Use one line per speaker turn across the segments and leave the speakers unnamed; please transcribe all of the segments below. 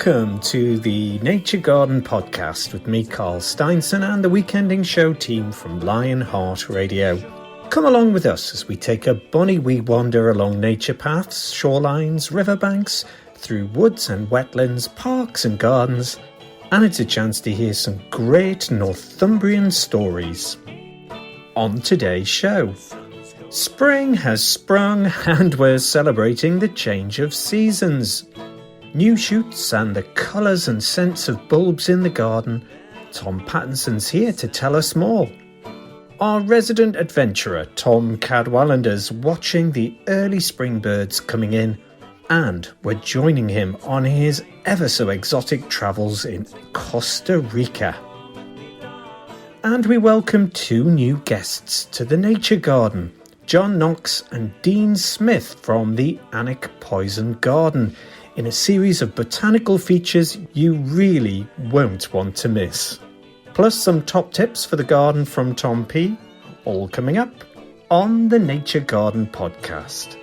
Welcome to the Nature Garden podcast with me, Carl Steinson, and the Weekending Show team from Lionheart Radio. Come along with us as we take a bonny wee wander along nature paths, shorelines, riverbanks, through woods and wetlands, parks and gardens, and it's a chance to hear some great Northumbrian stories. On today's show, spring has sprung and we're celebrating the change of seasons. New shoots and the colours and scents of bulbs in the garden. Tom Pattinson's here to tell us more. Our resident adventurer Tom Cadwallender's watching the early spring birds coming in, and we're joining him on his ever so exotic travels in Costa Rica. And we welcome two new guests to the Nature Garden, John Knox and Dean Smith from the Alnwick Poison Garden, in a series of botanical features you really won't want to miss. Plus some top tips for the garden from Tom P, all coming up on the Nature Garden podcast.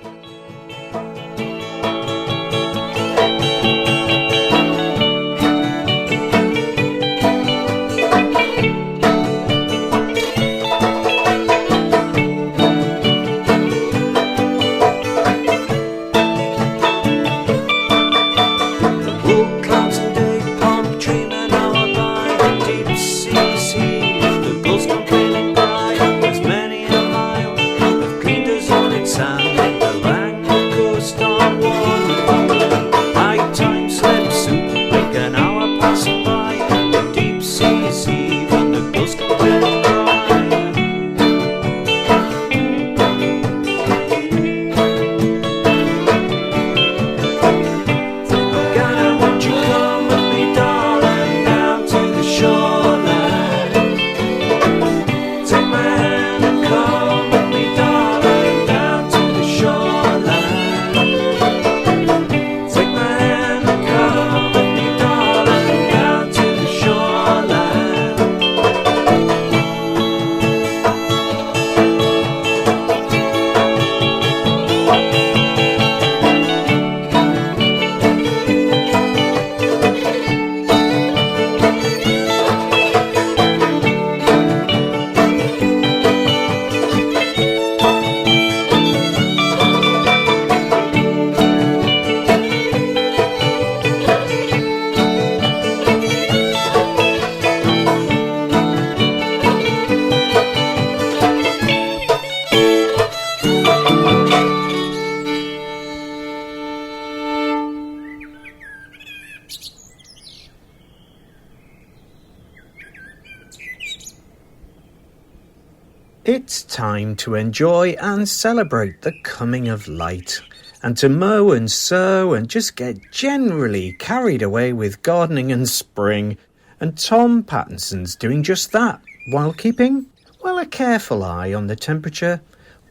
It's time to enjoy and celebrate the coming of light, and to mow and sow and just get generally carried away with gardening and spring. And Tom Pattinson's doing just that, while keeping, well, a careful eye on the temperature,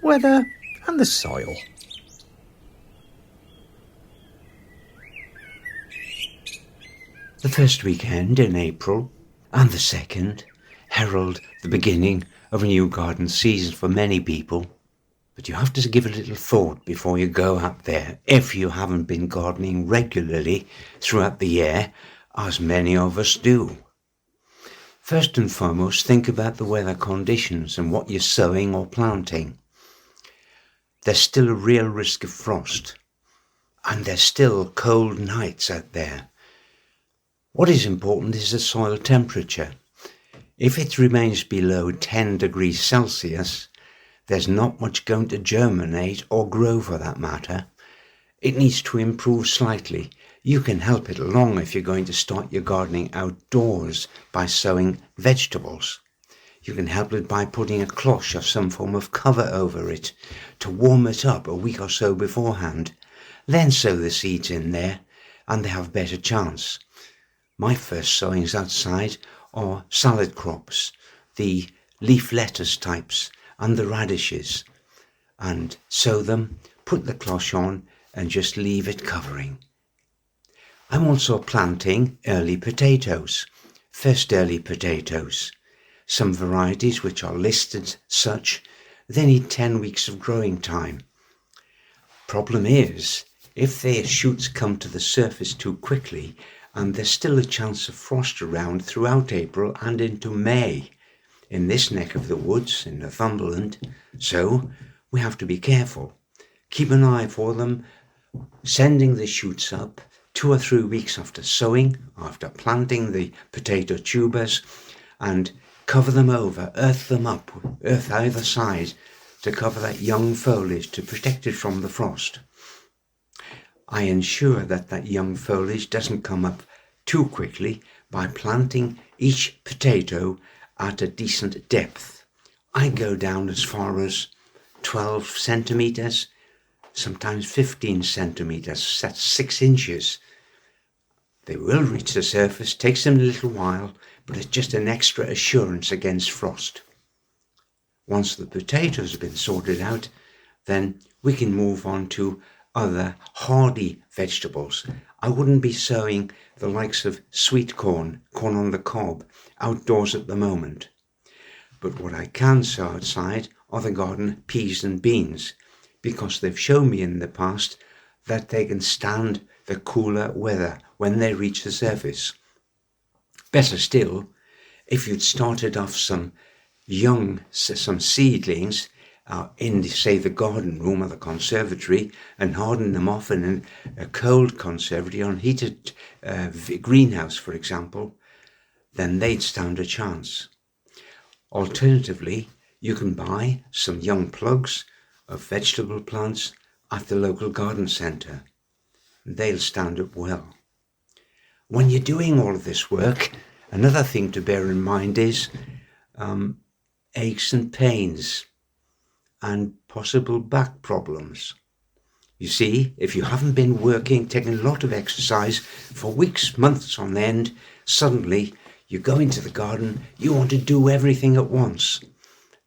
weather and the soil.
The first weekend in April and the second herald the beginning of a new garden season for many people, but you have to give a little thought before you go out there if you haven't been gardening regularly throughout the year, as many of us do. First and foremost, think about the weather conditions and what you're sowing or planting. There's still a real risk of frost, and there's still cold nights out there. What is important is the soil temperature. If it remains below 10 degrees Celsius, there's not much going to germinate or grow for that matter. It needs to improve slightly. You can help it along if you're going to start your gardening outdoors by sowing vegetables. You can help it by putting a cloche or some form of cover over it to warm it up a week or so beforehand. Then sow the seeds in there and they have a better chance. My first sowings outside are salad crops, the leaf lettuce types and the radishes, and sow them, put the cloche on and just leave it covering. I'm also planting early potatoes, first early potatoes. Some varieties which are listed such, they need 10 weeks of growing time. Problem is, if their shoots come to the surface too quickly and there's still a chance of frost around throughout April and into May in this neck of the woods in Northumberland, so we have to be careful. Keep an eye for them, sending the shoots up 2 or 3 weeks after sowing, after planting the potato tubers, and cover them over, earth them up, earth either side, to cover that young foliage to protect it from the frost. I ensure that young foliage doesn't come up too quickly by planting each potato at a decent depth. I go down as far as 12 centimetres, sometimes 15 centimetres, that's 6 inches. They will reach the surface, takes them a little while, but it's just an extra assurance against frost. Once the potatoes have been sorted out, then we can move on to other hardy vegetables. I wouldn't be sowing the likes of sweet corn on the cob, outdoors at the moment. But what I can sow outside are the garden peas and beans, because they've shown me in the past that they can stand the cooler weather when they reach the surface. Better still, if you'd started off some seedlings in, say, the garden room or the conservatory, and hardened them off in a cold conservatory, unheated greenhouse, for example, then they'd stand a chance. Alternatively, you can buy some young plugs of vegetable plants at the local garden centre. They'll stand up well. When you're doing all of this work, another thing to bear in mind is aches and pains and possible back problems. You see, if you haven't been working, taking a lot of exercise for weeks, months on end, suddenly you go into the garden, you want to do everything at once.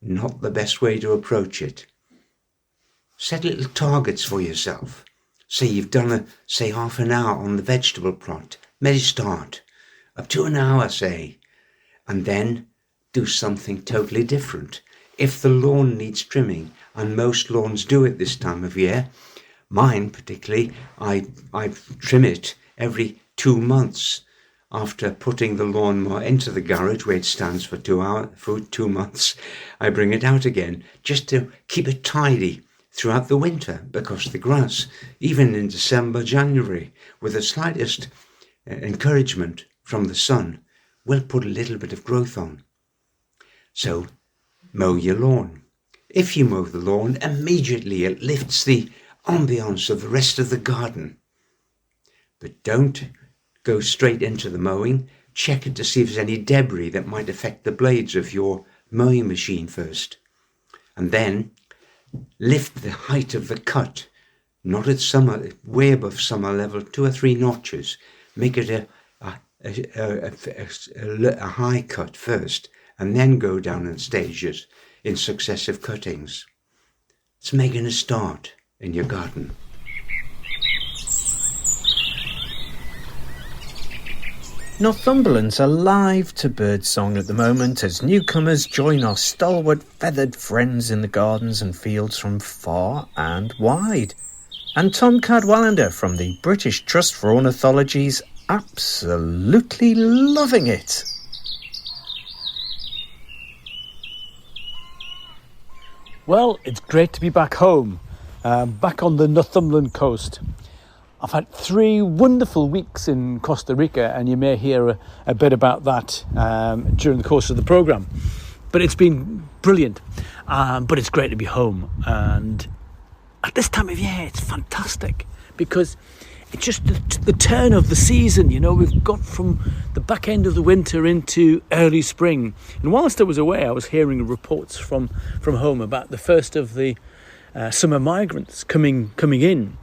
Not the best way to approach it. Set little targets for yourself. Say you've done half an hour on the vegetable plot. Maybe start. Up to an hour, say. And then do something totally different. If the lawn needs trimming, and most lawns do it this time of year, mine particularly, I trim it every 2 months. After putting the lawnmower into the garage where it stands for 2 months, I bring it out again just to keep it tidy throughout the winter, because the grass, even in December, January, with the slightest encouragement from the sun, will put a little bit of growth on. So, mow your lawn. If you mow the lawn, immediately it lifts the ambience of the rest of the garden. But don't go straight into the mowing. Check it to see if there's any debris that might affect the blades of your mowing machine first. And then lift the height of the cut, not at summer, way above summer level, 2 or 3 notches. Make it a high cut first, and then go down in stages in successive cuttings. It's making a start in your garden.
Northumberland's alive to birdsong at the moment as newcomers join our stalwart feathered friends in the gardens and fields from far and wide. And Tom Cadwallender from the British Trust for Ornithology's absolutely loving it.
Well, it's great to be back home, back on the Northumberland coast. I've had 3 wonderful weeks in Costa Rica, and you may hear a bit about that during the course of the programme. But it's been brilliant, but it's great to be home. And at this time of year, it's fantastic because it's just the turn of the season. You know, we've got from the back end of the winter into early spring. And whilst I was away, I was hearing reports from home about the first of the summer migrants coming in.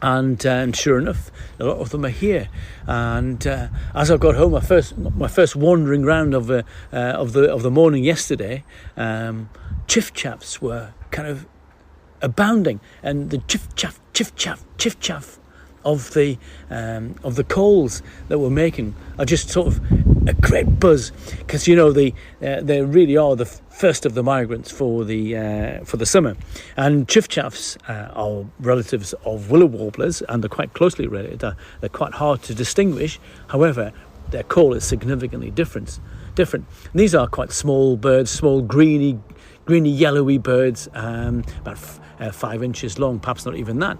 And sure enough, a lot of them are here. And as I got home, my first wandering round of the morning yesterday, chiff-chaffs were kind of abounding, and the chiff-chaff of the calls that we're making are just sort of a great buzz, because they really are the first of the migrants for the summer. And chiffchaffs are relatives of willow warblers, and they're quite closely related. They're quite hard to distinguish. However, their call is significantly different. And these are quite small birds, small greeny yellowy birds, about 5 inches long, perhaps not even that.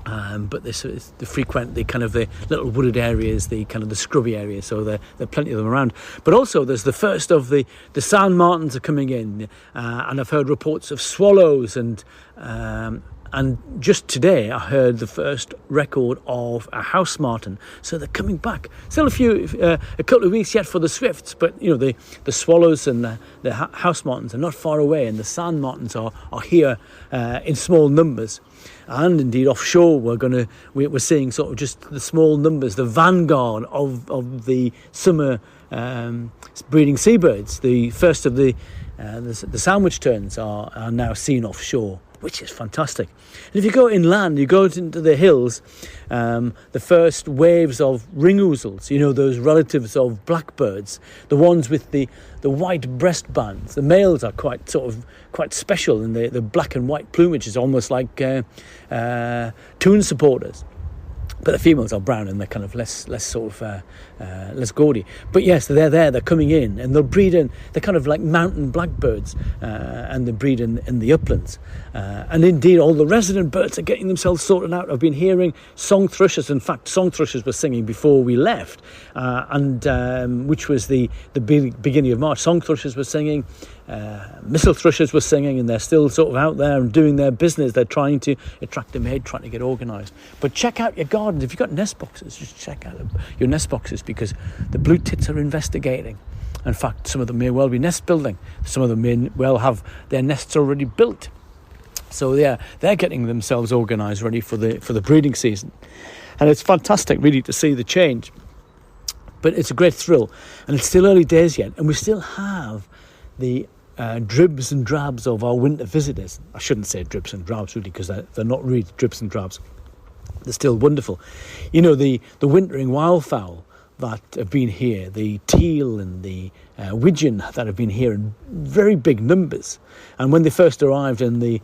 But they frequent the kind of the little wooded areas, the kind of the scrubby areas, so there are plenty of them around. But also there's the first of the sand martins are coming in, and I've heard reports of swallows, and just today I heard the first record of a house martin. So they're coming back. Still a couple of weeks yet for the swifts, but the swallows and the house martins are not far away, and the sand martins are here in small numbers. And indeed, offshore, we're seeing sort of just the small numbers, the vanguard of the summer breeding seabirds. The first of the sandwich terns are now seen offshore, which is fantastic. And if you go inland, you go into the hills, the first waves of ring ouzels, those relatives of blackbirds, the ones with the white breast bands. The males are quite special, and the black and white plumage is almost like tune supporters. But the females are brown, and they're kind of less gaudy. But yes, they're there. They're coming in, and they'll breed in. They're kind of like mountain blackbirds, and they breed in the uplands. And indeed, all the resident birds are getting themselves sorted out. I've been hearing song thrushes. In fact, song thrushes were singing before we left, and which was the beginning of March. Song thrushes were singing. Missel thrushes were singing, and they're still sort of out there and doing their business. They're trying to attract a mate, trying to get organised. But check out your gardens. If you've got nest boxes, just check out your nest boxes, because the blue tits are investigating. In fact, some of them may well be nest building. Some of them may well have their nests already built. So they're getting themselves organised, ready for the breeding season. And it's fantastic, really, to see the change. But it's a great thrill, and it's still early days yet, and we still have the dribs and drabs of our winter visitors. I shouldn't say dribs and drabs, really, because they're not really dribs and drabs. They're still wonderful. The wintering wildfowl that have been here, the teal and the widgeon that have been here in very big numbers. And when they first arrived in the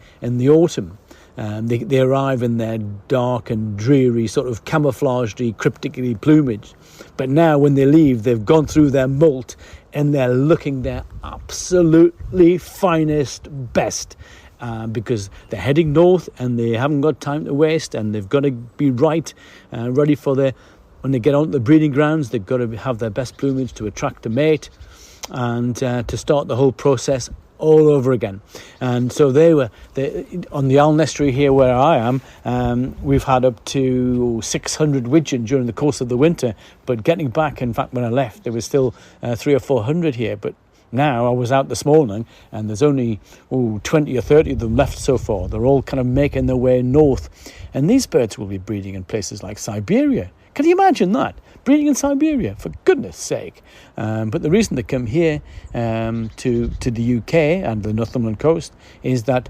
autumn, they arrive in their dark and dreary, sort of camouflaged, cryptically plumage. But now when they leave, they've gone through their molt, and they're looking their absolutely finest best, because they're heading north, and they haven't got time to waste, and they've got to be ready for when they get onto the breeding grounds. They've got to have their best plumage to attract a mate, and to start the whole process all over again. And so they on the Aln estuary here where I am, we've had up to 600 widgeon during the course of the winter, but getting back, in fact when I left there was still 300 or 400 here, but now I was out this morning and there's only 20 or 30 of them left so far. They're all kind of making their way north, and these birds will be breeding in places like Siberia. Can you imagine that? Breeding in Siberia, for goodness sake. But the reason they come here to the UK and the Northumberland coast is that,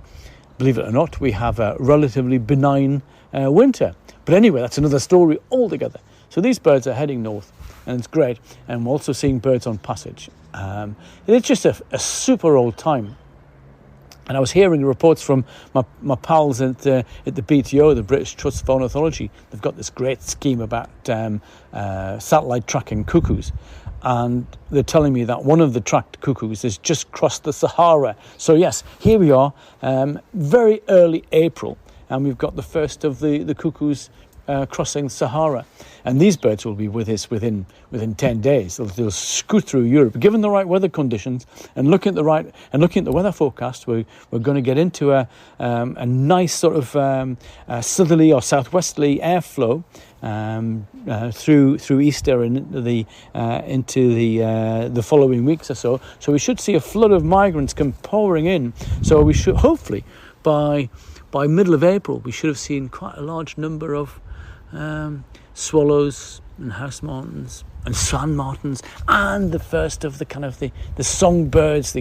believe it or not, we have a relatively benign winter. But anyway, that's another story altogether. So these birds are heading north, and it's great. And we're also seeing birds on passage. It's just a super old time. And I was hearing reports from my pals at the BTO, the British Trust for Ornithology. They've got this great scheme about satellite tracking cuckoos. And they're telling me that one of the tracked cuckoos has just crossed the Sahara. So yes, here we are, very early April, and we've got the first of the cuckoos crossing Sahara. And these birds will be with us within 10 days. They'll scoot through Europe, given the right weather conditions, and looking at the weather forecast. We're going to get into a nice sort of southerly or southwesterly airflow through Easter and into the following weeks or so. So we should see a flood of migrants come pouring in. So we should hopefully by middle of April we should have seen quite a large number of swallows and house martins and sand martins, and the first of the kind of the songbirds, the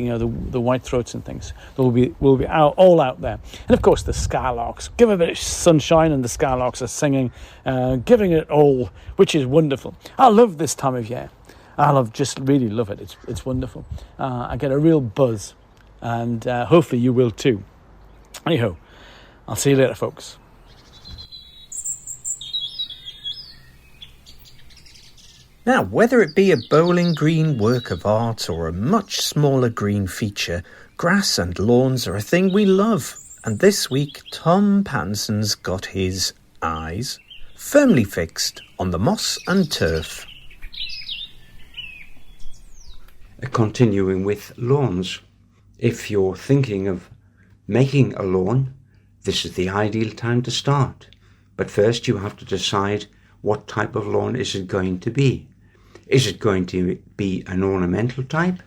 white throats and things. Will be all out there. And of course the skylarks. Give a bit of sunshine and the skylarks are singing, giving it all, which is wonderful. I love this time of year. I'll just really love it. It's wonderful. I get a real buzz, and hopefully you will too. Anyhow, I'll see you later, folks.
Now, whether it be a bowling green work of art or a much smaller green feature, grass and lawns are a thing we love. And this week, Tom Pattinson's got his eyes firmly fixed on the moss and turf.
Continuing with lawns. If you're thinking of making a lawn, this is the ideal time to start. But first you have to decide what type of lawn is it going to be. Is it going to be an ornamental type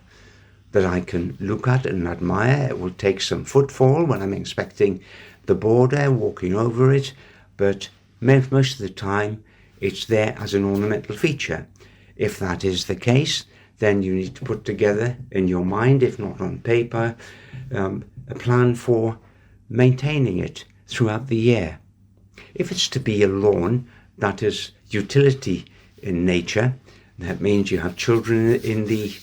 that I can look at and admire? It will take some footfall when I'm inspecting the border, walking over it, but most of the time it's there as an ornamental feature. If that is the case, then you need to put together in your mind, if not on paper, a plan for maintaining it throughout the year. If it's to be a lawn that is utility in nature, that means you have children in the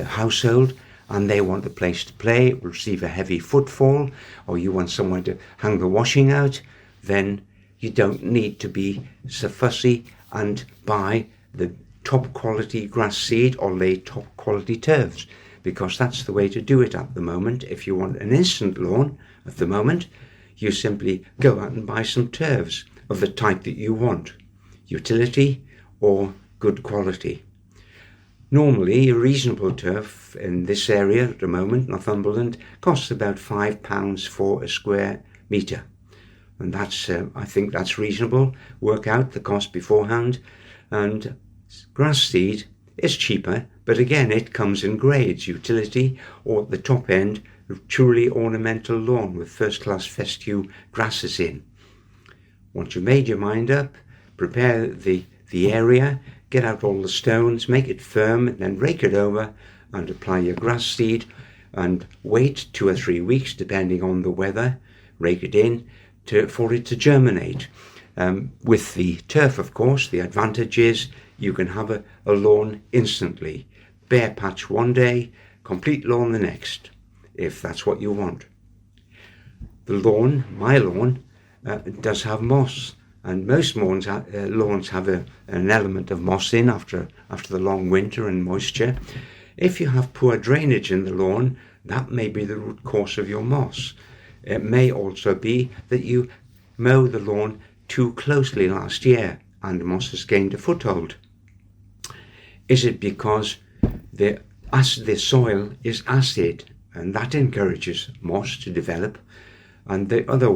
household and they want a place to play, it will receive a heavy footfall, or you want somewhere to hang the washing out, then you don't need to be so fussy and buy the top quality grass seed or lay top quality turfs, because that's the way to do it at the moment. If you want an instant lawn at the moment, you simply go out and buy some turfs of the type that you want, utility or good quality. Normally, a reasonable turf in this area at the moment, Northumberland, costs about £5 for a square metre. And that's, I think that's reasonable. Work out the cost beforehand. And grass seed is cheaper, but again, it comes in grades, utility, or at the top end, truly ornamental lawn with first-class fescue grasses in. Once you've made your mind up, prepare the area, get out all the stones, make it firm, and then rake it over and apply your grass seed and wait 2 or 3 weeks, depending on the weather, rake it in for it to germinate. With the turf, of course, the advantage is you can have a lawn instantly. Bare patch one day, complete lawn the next, if that's what you want. The lawn, my lawn, does have moss. And most lawns have an element of moss in after the long winter and moisture. If you have poor drainage in the lawn, that may be the root cause of your moss. It may also be that you mow the lawn too closely last year and moss has gained a foothold. Is it because the soil is acid and that encourages moss to develop? And the other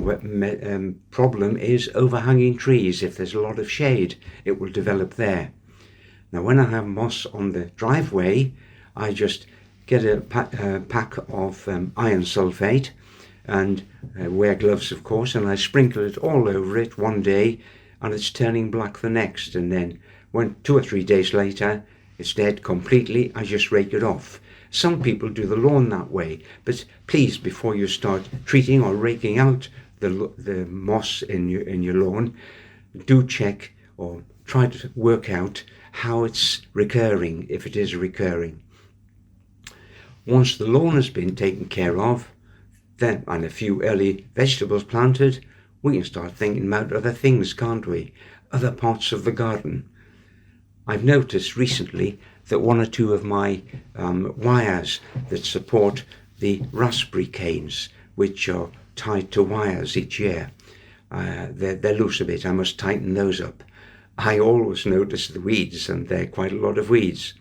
problem is overhanging trees. If there's a lot of shade, it will develop there. Now, when I have moss on the driveway, I just get a pack of iron sulfate and wear gloves, of course, and I sprinkle it all over it one day, and it's turning black the next. And then when 2 or 3 days later, it's dead completely. I just rake it off. Some people do the lawn that way, but please, before you start treating or raking out the moss in your lawn, do check or try to work out how it's recurring, if it is recurring. Once the lawn has been taken care of, then and a few early vegetables planted, we can start thinking about other things, can't we? Other parts of the garden. I've noticed recently that 1 or 2 of my wires that support the raspberry canes, which are tied to wires each year, they're loose a bit. I must tighten those up. I always notice the weeds, and there are quite a lot of weeds.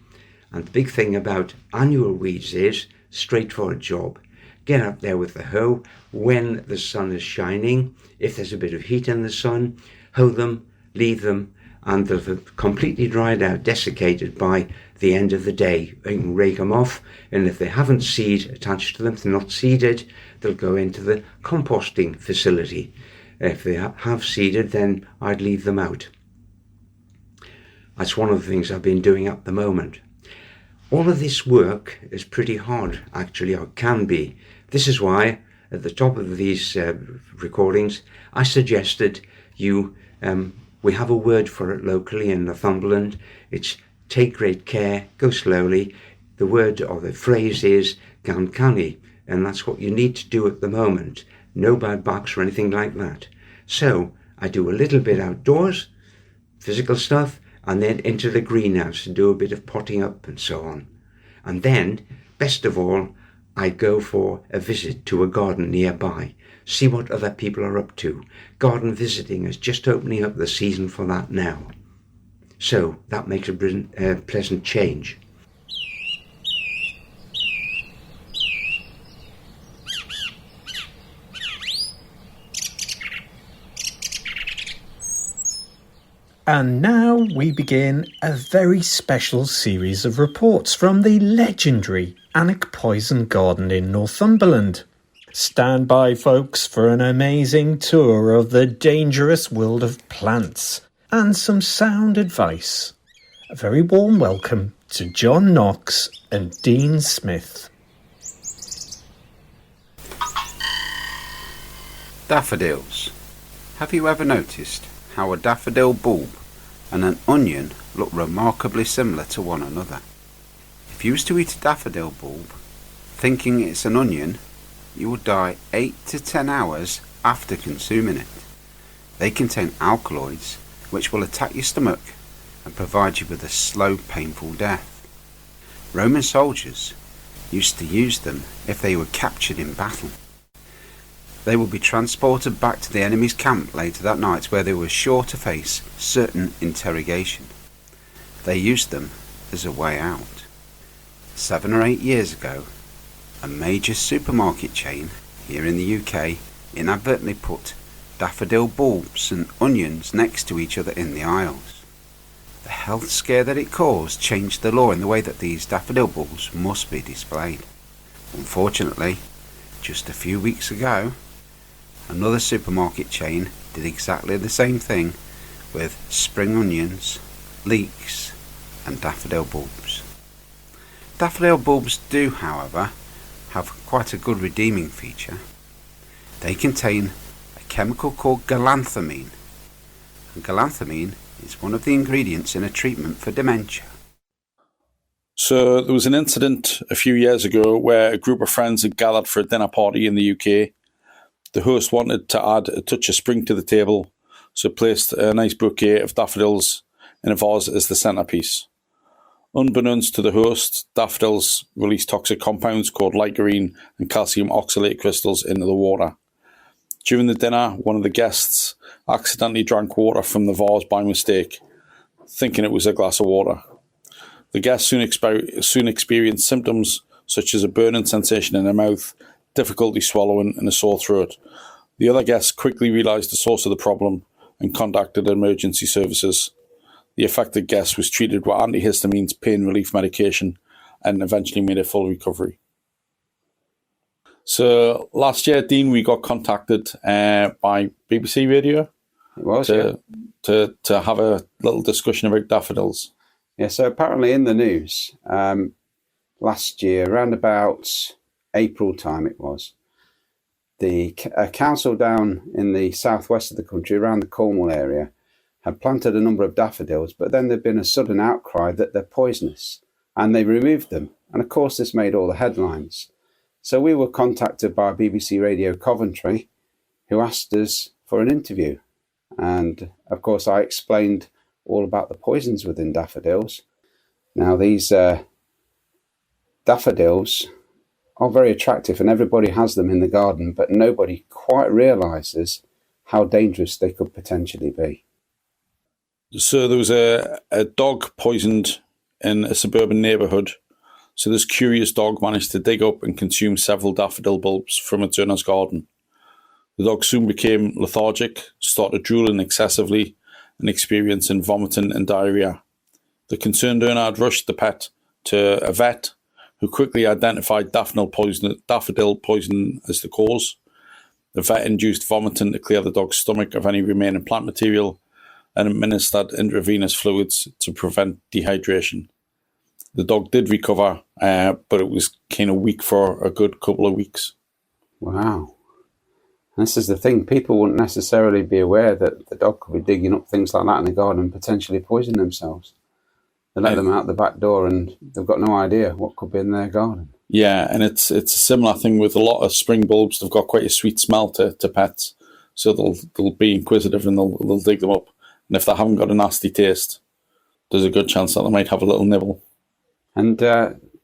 And the big thing about annual weeds is straightforward job. Get out there with the hoe when the sun is shining. If there's a bit of heat in the sun, hoe them, leave them, and they'll have completely dried out, desiccated by the end of the day. You can rake them off, and if they haven't seed attached to them, if they're not seeded, they'll go into the composting facility. If they have seeded, then I'd leave them out. That's one of the things I've been doing at the moment. All of this work is pretty hard, actually, or can be. This is why, at the top of these recordings, I suggested we have a word for it locally in Northumberland. It's take great care, go slowly. The word or the phrase is gan canny, and that's what you need to do at the moment. No bad backs or anything like that. So I do a little bit outdoors, physical stuff, and then into the greenhouse and do a bit of potting up and so on. And then, best of all, I go for a visit to a garden nearby, see what other people are up to. Garden visiting is just opening up the season for that now. So that makes a pleasant change.
And now we begin a very special series of reports from the legendary Alnwick Poison Garden in Northumberland. Stand by, folks, for an amazing tour of the dangerous world of plants and some sound advice. A very warm welcome to John Knox and Dean Smith.
Daffodils. Have you ever noticed how a daffodil bulb and an onion look remarkably similar to one another? If you was to eat a daffodil bulb thinking it's an onion, you will die 8 to 10 hours after consuming it. They contain alkaloids which will attack your stomach and provide you with a slow, painful death. Roman soldiers used to use them if they were captured in battle. They would be transported back to the enemy's camp later that night, where they were sure to face certain interrogation. They used them as a way out. 7 or 8 years ago, a major supermarket chain here in the UK inadvertently put daffodil bulbs and onions next to each other in the aisles. The health scare that it caused changed the law in the way that these daffodil bulbs must be displayed. Unfortunately, just a few weeks ago, another supermarket chain did exactly the same thing with spring onions, leeks and daffodil bulbs. Daffodil bulbs do, however, have quite a good redeeming feature. They contain a chemical called galanthamine, and galanthamine is one of the ingredients in a treatment for dementia.
So there was an incident a few years ago where a group of friends had gathered for a dinner party in the UK. The host wanted to add a touch of spring to the table, so placed a nice bouquet of daffodils in a vase as the centrepiece. Unbeknownst to the host, daffodils release toxic compounds called ligarine and calcium oxalate crystals into the water. During the dinner, one of the guests accidentally drank water from the vase by mistake, thinking it was a glass of water. The guest soon experienced symptoms such as a burning sensation in their mouth, difficulty swallowing and a sore throat. The other guests quickly realised the source of the problem and contacted emergency services. The affected guest was treated with antihistamines, pain relief medication, and eventually made a full recovery. So last year, Dean, we got contacted by BBC Radio to have a little discussion about daffodils.
Yeah, so apparently in the news last year, around about April time it was, the council down in the southwest of the country, around the Cornwall area, had planted a number of daffodils, but then there'd been a sudden outcry that they're poisonous, and they removed them. And of course this made all the headlines. So we were contacted by BBC Radio Coventry, who asked us for an interview. And of course I explained all about the poisons within daffodils. Now these daffodils are very attractive and everybody has them in the garden, but nobody quite realises how dangerous they could potentially be.
So there was a dog poisoned in a suburban neighbourhood. So this curious dog managed to dig up and consume several daffodil bulbs from its owner's garden. The dog soon became lethargic, started drooling excessively and experiencing vomiting and diarrhoea. The concerned owner had rushed the pet to a vet who quickly identified daffodil poison as the cause. The vet induced vomiting to clear the dog's stomach of any remaining plant material and administered intravenous fluids to prevent dehydration. The dog did recover, but it was kind of weak for a good couple of weeks.
Wow. This is the thing, people wouldn't necessarily be aware that the dog could be digging up things like that in the garden and potentially poison themselves. They let them out the back door and they've got no idea what could be in their garden.
Yeah, and it's a similar thing with a lot of spring bulbs. They've got quite a sweet smell to pets, so they'll be inquisitive and they'll dig them up. And if they haven't got a nasty taste, there's a good chance that they might have a little nibble.
And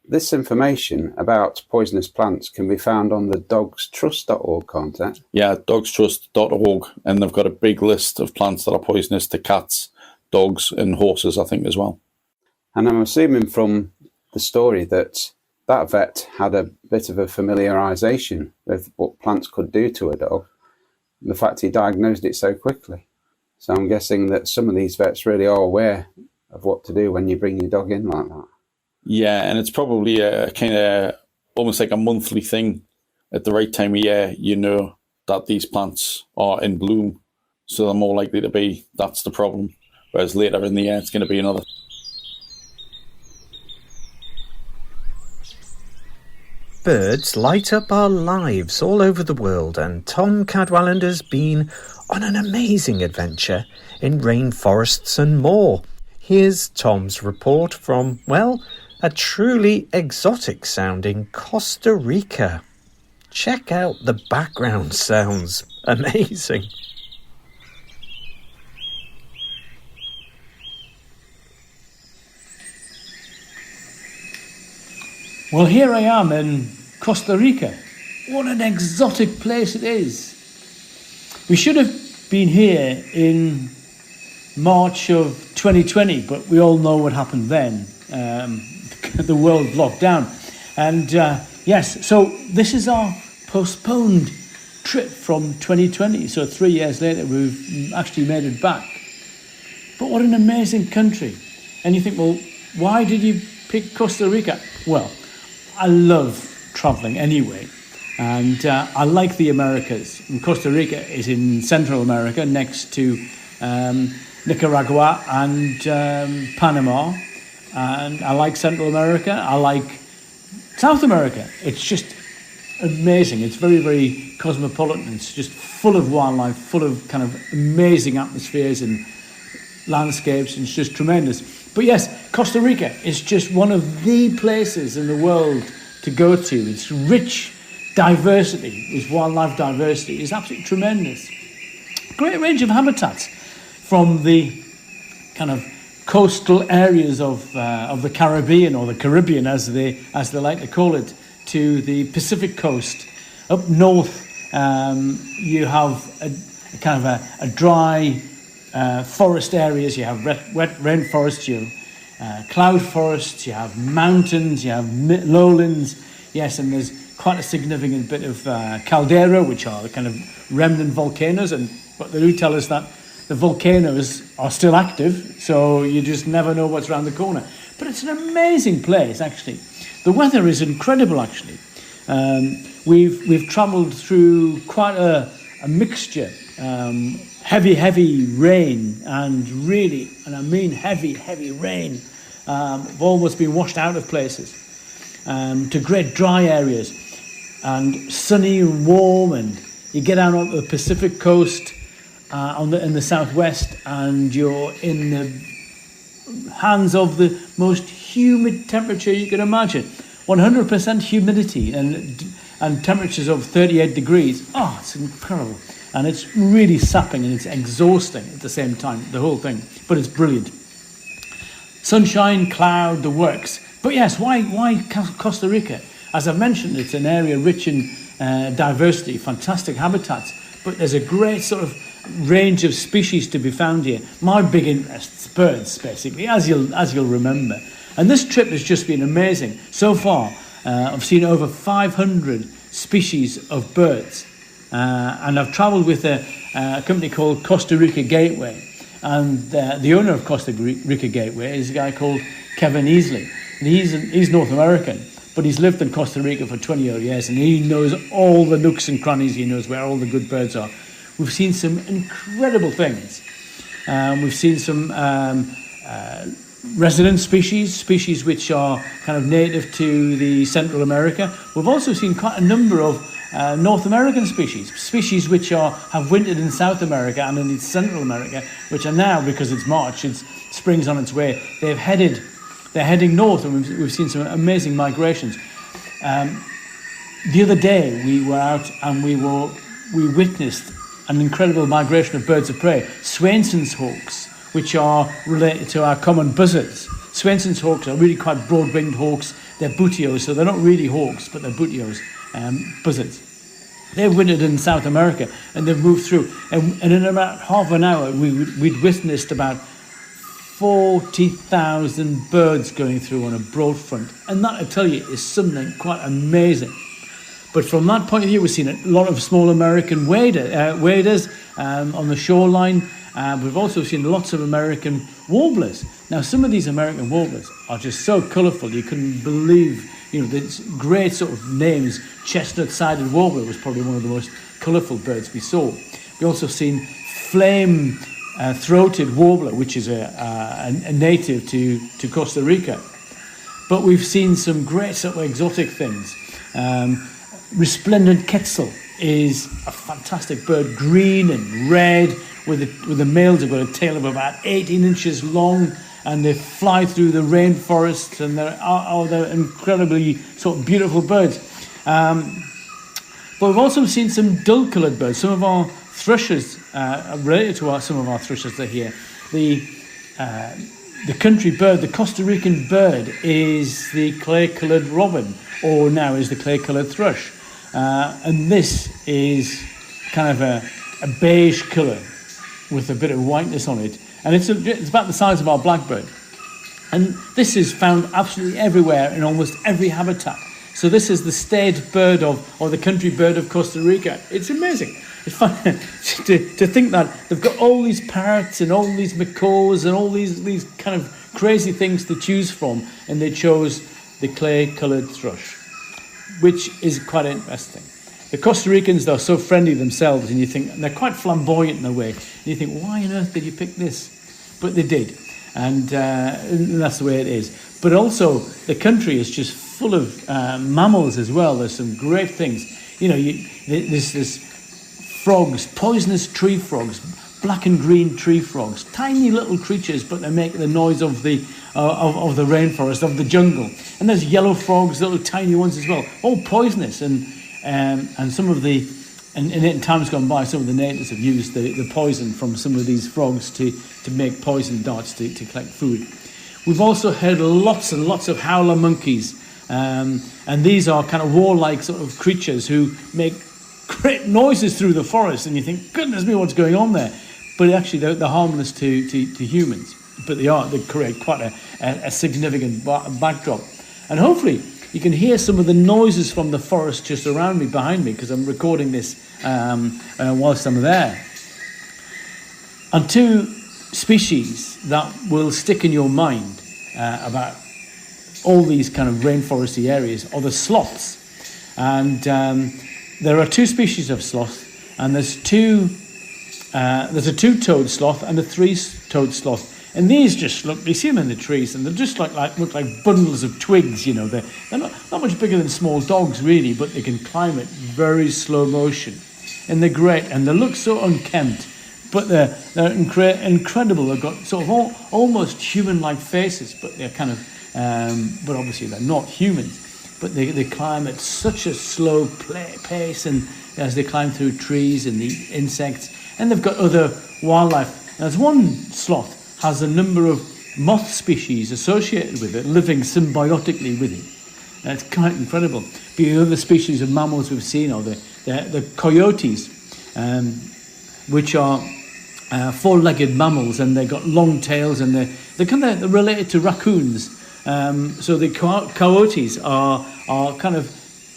this information about poisonous plants can be found on the dogstrust.org, can't it?
Yeah, dogstrust.org, and they've got a big list of plants that are poisonous to cats, dogs, and horses, I think, as well.
And I'm assuming from the story that vet had a bit of a familiarisation with what plants could do to a dog. The fact he diagnosed it so quickly. So I'm guessing that some of these vets really are aware of what to do when you bring your dog in like that.
Yeah, and it's probably a kind of almost like a monthly thing. At the right time of year, you know that these plants are in bloom, so they're more likely to be, that's the problem. Whereas later in the year, it's going to be another.
Birds light up our lives all over the world, and Tom Cadwallender's been on an amazing adventure in rainforests and more. Here's Tom's report from, well, a truly exotic-sounding Costa Rica. Check out the background sounds. Amazing.
Well, here I am in Costa Rica. What an exotic place it is. We should have been here in March of 2020, but we all know what happened then. The world locked down. And yes, so this is our postponed trip from 2020. So 3 years later, we've actually made it back. But what an amazing country. And you think, well, why did you pick Costa Rica? Well, I love traveling anyway. And I like the Americas. And Costa Rica is in Central America, next to Nicaragua and Panama. And I like Central America. I like South America. It's just amazing. It's very, very cosmopolitan. It's just full of wildlife, full of kind of amazing atmospheres and landscapes. And it's just tremendous. But yes, Costa Rica is just one of the places in the world to go to. It's rich diversity. Its wildlife diversity is absolutely tremendous. Great range of habitats, from the kind of coastal areas of the Caribbean, or the Caribbean as they like to call it, to the Pacific coast. Up north, you have a kind of a dry forest areas. You have wet rainforests, you have cloud forests, you have mountains, you have lowlands. Yes, and there's quite a significant bit of caldera, which are the kind of remnant volcanoes, but they do tell us that the volcanoes are still active, so you just never know what's around the corner. But it's an amazing place, actually. The weather is incredible, actually. We've travelled through quite a mixture. Heavy rain, and really, and I mean heavy rain. We've almost been washed out of places, to great dry areas, and sunny and warm, and you get out on the Pacific coast in the southwest, and you're in the hands of the most humid temperature you can imagine. 100% humidity and temperatures of 38 degrees. Oh, it's incredible. And it's really sapping and it's exhausting at the same time, the whole thing. But it's brilliant. Sunshine, cloud, the works. But yes, why Costa Rica? As I've mentioned, it's an area rich in diversity, fantastic habitats. But there's a great sort of range of species to be found here. My big interest is birds, basically, as you'll remember. And this trip has just been amazing. So far, I've seen over 500 species of birds. And I've travelled with a company called Costa Rica Gateway. And the owner of Costa Rica Gateway is a guy called Kevin Easley. And he's North American, but he's lived in Costa Rica for 20 odd years, and he knows all the nooks and crannies. He knows where all the good birds are. We've seen some incredible things. We've seen some resident species which are kind of native to the Central America. We've also seen quite a number of North American species which have wintered in South America and in Central America, which are now, because it's March, spring's on its way, they've headed they're heading north, and we've seen some amazing migrations. The other day we were out and we witnessed an incredible migration of birds of prey, Swainson's hawks, which are related to our common buzzards. Swainson's hawks are really quite broad-winged hawks. They're butios, so they're not really hawks, but they're butios, buzzards. They've wintered in South America, and they've moved through. And in about half an hour, we'd witnessed about 40,000 birds going through on a broad front. And that, I tell you, is something quite amazing. But from that point of view, we've seen a lot of small American waders on the shoreline. We've also seen lots of American warblers. Now, some of these American warblers are just so colourful, you couldn't believe, the great sort of names. Chestnut-sided warbler was probably one of the most colourful birds we saw. We also seen flame-throated warbler, which is a native to Costa Rica. But we've seen some great sort of exotic things. Resplendent quetzal is a fantastic bird, green and red, with the males have got a tail of about 18 inches long, and they fly through the rainforest, and they're incredibly sort of beautiful birds. But we've also seen some dull-coloured birds. Some of our thrushes, related to some of our thrushes are here. The country bird, the Costa Rican bird, is the clay-coloured robin, or now is the clay-coloured thrush. And this is kind of a beige colour with a bit of whiteness on it. And it's about the size of our blackbird. And this is found absolutely everywhere in almost every habitat. So this is the state bird or the country bird of Costa Rica. It's amazing. It's fun to think that they've got all these parrots and all these macaws and all these kind of crazy things to choose from, and they chose the clay-coloured thrush, which is quite interesting. The Costa Ricans, they're so friendly themselves, and you think, and they're quite flamboyant in a way. And you think, why on earth did you pick this? But they did, and that's the way it is. But also, the country is just full of mammals as well. There's some great things. There's frogs, poisonous tree frogs, black and green tree frogs, tiny little creatures, but they make the noise of the rainforest, of the jungle. And there's yellow frogs, little tiny ones as well, all poisonous. And some of the, in times gone by, some of the natives have used the poison from some of these frogs to make poison darts to collect food. We've also heard lots and lots of howler monkeys, and these are kind of warlike sort of creatures who make great noises through the forest, and you think, goodness me, what's going on there? But actually, they're harmless to humans. But they create quite a significant backdrop. And hopefully, you can hear some of the noises from the forest just around me, behind me, because I'm recording this whilst I'm there. And two species that will stick in your mind about all these kind of rainforesty areas are the sloths. And there are two species of sloth, and there's a two-toed sloth and a three-toed sloth. And these just look, you see them in the trees, and they just look like bundles of twigs, They're not much bigger than small dogs, really, but they can climb at very slow motion. And they're great, and they look so unkempt, but they're incredible. They've got sort of almost human-like faces, but they're kind of, but obviously they're not humans. But they climb at such a slow pace, and as they climb through trees and the insects, and they've got other wildlife. There's one sloth has a number of moth species associated with it, living symbiotically with it. And it's quite incredible. The other species of mammals we've seen are the coyotes, which are four-legged mammals, and they've got long tails, and they're related to raccoons. So the coyotes are kind of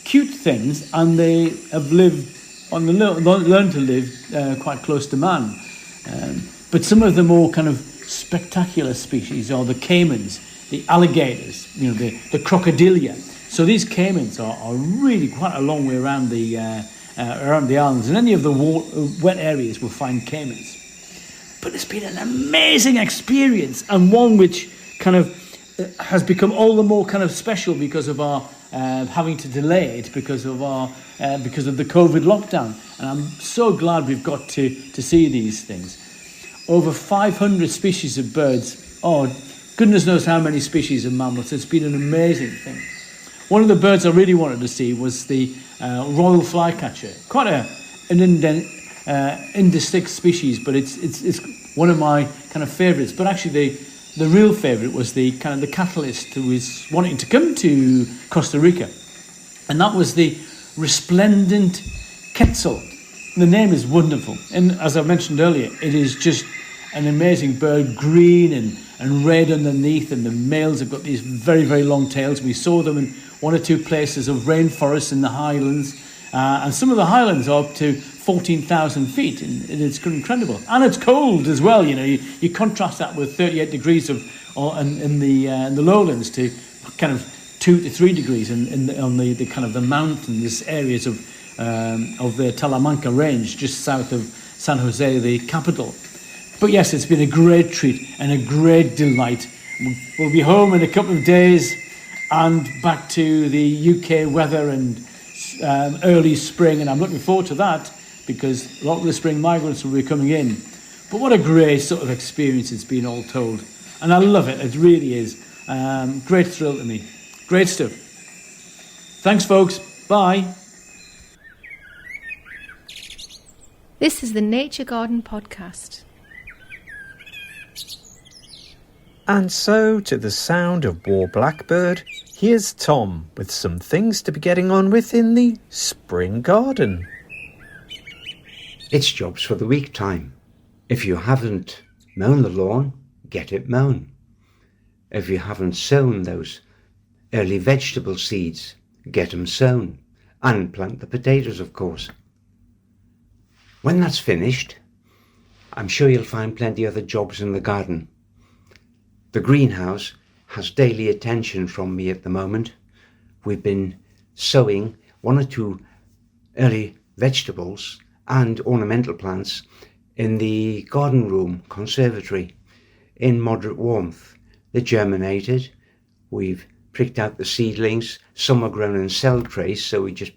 cute things, and they have learned to live quite close to man. But some of the more kind of spectacular species are the caimans, the alligators, the crocodilia. So these caimans are really quite a long way around the islands. In any of the wet areas, we'll find caimans. But it's been an amazing experience, and one which kind of has become all the more kind of special because of our having to delay it because of the COVID lockdown. And I'm so glad we've got to see these things. Over 500 species of birds are goodness knows how many species of mammoths. It's been an amazing thing. One of the birds I really wanted to see was the royal flycatcher. Quite an indistinct species, but it's one of my kind of favourites. But actually, the real favourite was the catalyst who was wanting to come to Costa Rica, and that was the resplendent quetzal. The name is wonderful, and as I mentioned earlier, it is just an amazing bird, green and red underneath, and the males have got these very, very long tails. We saw them in one or two places of rainforests in the highlands, and some of the highlands are up to 14,000 feet, and it's incredible. And it's cold as well. You contrast that with 38 degrees in the lowlands to kind of 2 to 3 degrees on the kind of the mountainous areas of the Talamanca range, just south of San Jose, the capital. But yes, it's been a great treat and a great delight. We'll be home in a couple of days and back to the UK weather and early spring, and I'm looking forward to that because a lot of the spring migrants will be coming in. But what a great sort of experience it's been, all told. And I love it. It really is. Great thrill to me. Great stuff. Thanks, folks. Bye.
This is the Nature Garden Podcast.
And so, to the sound of War Blackbird, here's Tom with some things to be getting on with in the spring garden.
It's jobs for the week time. If you haven't mown the lawn, get it mown. If you haven't sown those early vegetable seeds, get them sown. And plant the potatoes, of course. When that's finished, I'm sure you'll find plenty other jobs in the garden. The greenhouse has daily attention from me at the moment. We've been sowing 1 or 2 early vegetables and ornamental plants in the garden room conservatory in moderate warmth. They germinated. We've pricked out the seedlings. Some are grown in cell trays, so we just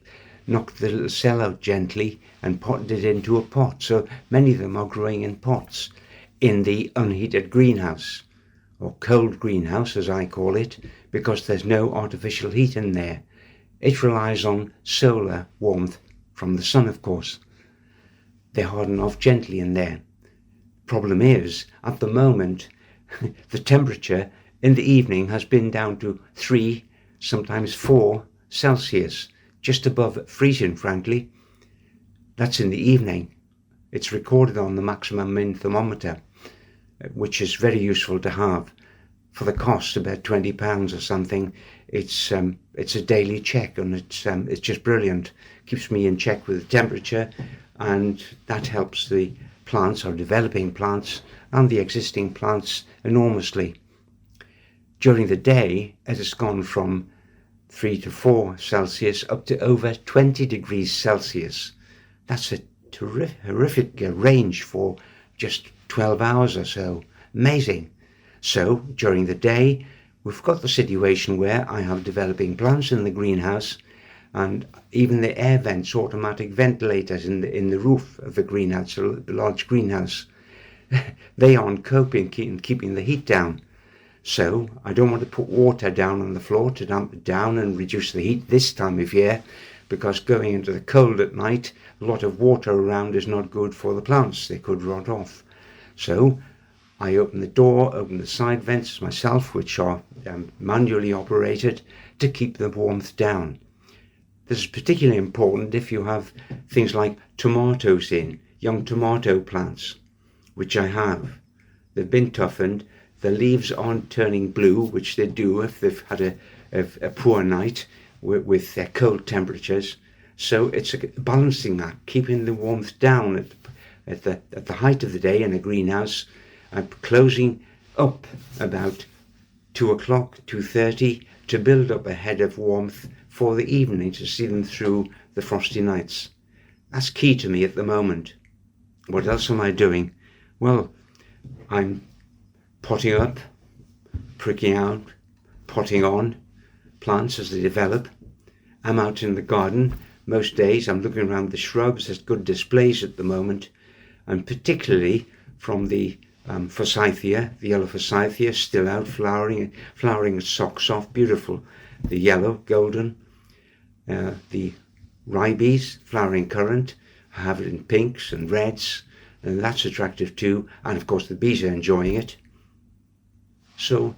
knocked the little cell out gently and potted it into a pot. So many of them are growing in pots in the unheated greenhouse, or cold greenhouse as I call it, because there's no artificial heat in there. It relies on solar warmth from the sun, of course. They harden off gently in there. Problem is, at the moment, the temperature in the evening has been down to 3, sometimes 4 Celsius, just above freezing, frankly. That's in the evening. It's recorded on the maximum min thermometer, which is very useful to have. For the cost, about £20 or something, it's a daily check, and it's just brilliant. Keeps me in check with the temperature, and that helps the plants, or developing plants, and the existing plants enormously. During the day, it has gone from 3 to 4 Celsius up to over 20 degrees Celsius. That's a horrific range for just 12 hours or so. Amazing. So during the day, we've got the situation where I have developing plants in the greenhouse, and even the air vents, automatic ventilators in the roof of the greenhouse, a large greenhouse, they aren't coping keeping the heat down. So I don't want to put water down on the floor to damp it down and reduce the heat this time of year, because going into the cold at night, a lot of water around is not good for the plants. They could rot off. So I open the door, open the side vents myself, which are manually operated, to keep the warmth down. This is particularly important if you have things like tomatoes in, young tomato plants, which I have. They've been toughened. The leaves aren't turning blue, which they do if they've had a poor night with their cold temperatures. So it's a balancing act, keeping the warmth down at the height of the day in a greenhouse, and closing up about 2 o'clock, 2:30, to build up a head of warmth for the evening to see them through the frosty nights. That's key to me at the moment. What else am I doing? Well, I'm potting up, pricking out, potting on plants as they develop. I'm out in the garden. Most days I'm looking around the shrubs. There's good displays at the moment, and particularly from the Forsythia, the yellow forsythia, still out flowering its socks off, beautiful. The yellow, golden, the ribes, flowering currant, I have it in pinks and reds, and that's attractive too. And of course the bees are enjoying it. So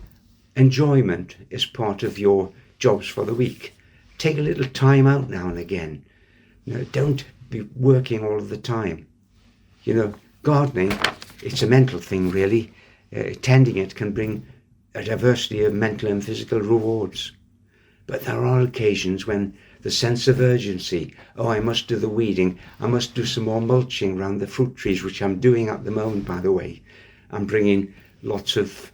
enjoyment is part of your jobs for the week. Take a little time out now and again. Don't be working all of the time. Gardening, it's a mental thing really. Tending it can bring a diversity of mental and physical rewards. But there are occasions when the sense of urgency, I must do the weeding, I must do some more mulching around the fruit trees, which I'm doing at the moment, by the way. I'm bringing lots of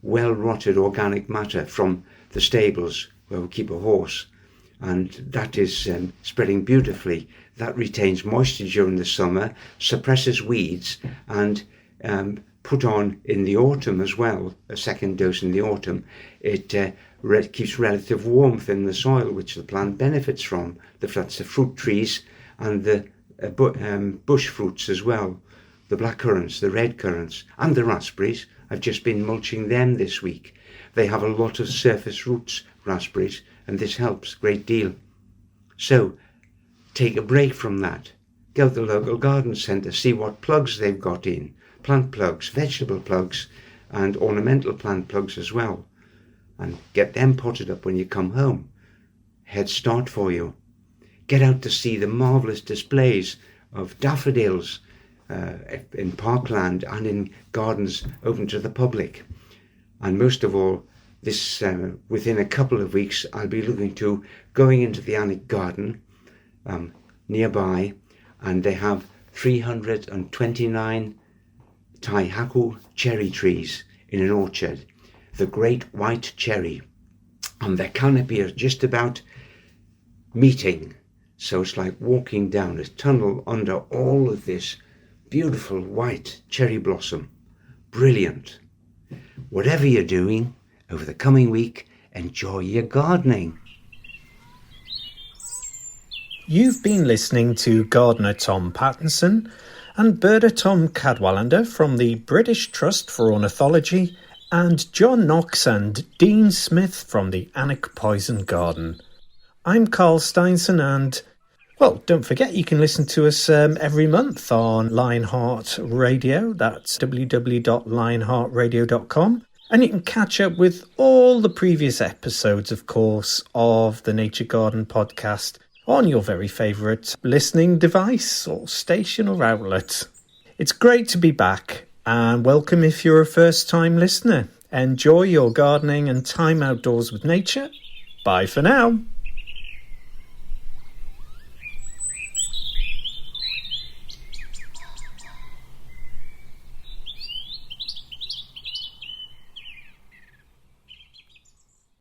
well-rotted organic matter from the stables where we keep a horse, and that is spreading beautifully. That retains moisture during the summer, suppresses weeds, and put on in the autumn as well, a second dose in the autumn, it keeps relative warmth in the soil, which the plant benefits from. That's the fruit trees and the bush fruits as well, the black currants, the red currants, and the raspberries. I've just been mulching them this week. They have a lot of surface roots, raspberries, and this helps a great deal. So take a break from that. Go to the local garden centre, see what plugs they've got in. Plant plugs, vegetable plugs, and ornamental plant plugs as well. And get them potted up when you come home. Head start for you. Get out to see the marvellous displays of daffodils in parkland and in gardens open to the public. And most of all, this within a couple of weeks, I'll be looking to going into the Alnwick Garden nearby, and they have 329 Taihaku cherry trees in an orchard, the great white cherry, and their canopy is just about meeting, so it's like walking down a tunnel under all of this beautiful white cherry blossom. Brilliant. Whatever you're doing over the coming week, enjoy your gardening.
You've been listening to gardener Tom Pattinson and birder Tom Cadwallender from the British Trust for Ornithology, and John Knox and Dean Smith from the Alnwick Poison Garden. I'm Carl Steinson, and, well, don't forget you can listen to us every month on Lionheart Radio. That's www.lionheartradio.com. And you can catch up with all the previous episodes, of course, of the Nature Garden podcast on your very favourite listening device or station or outlet. It's great to be back, and welcome if you're a first-time listener. Enjoy your gardening and time outdoors with nature. Bye for now.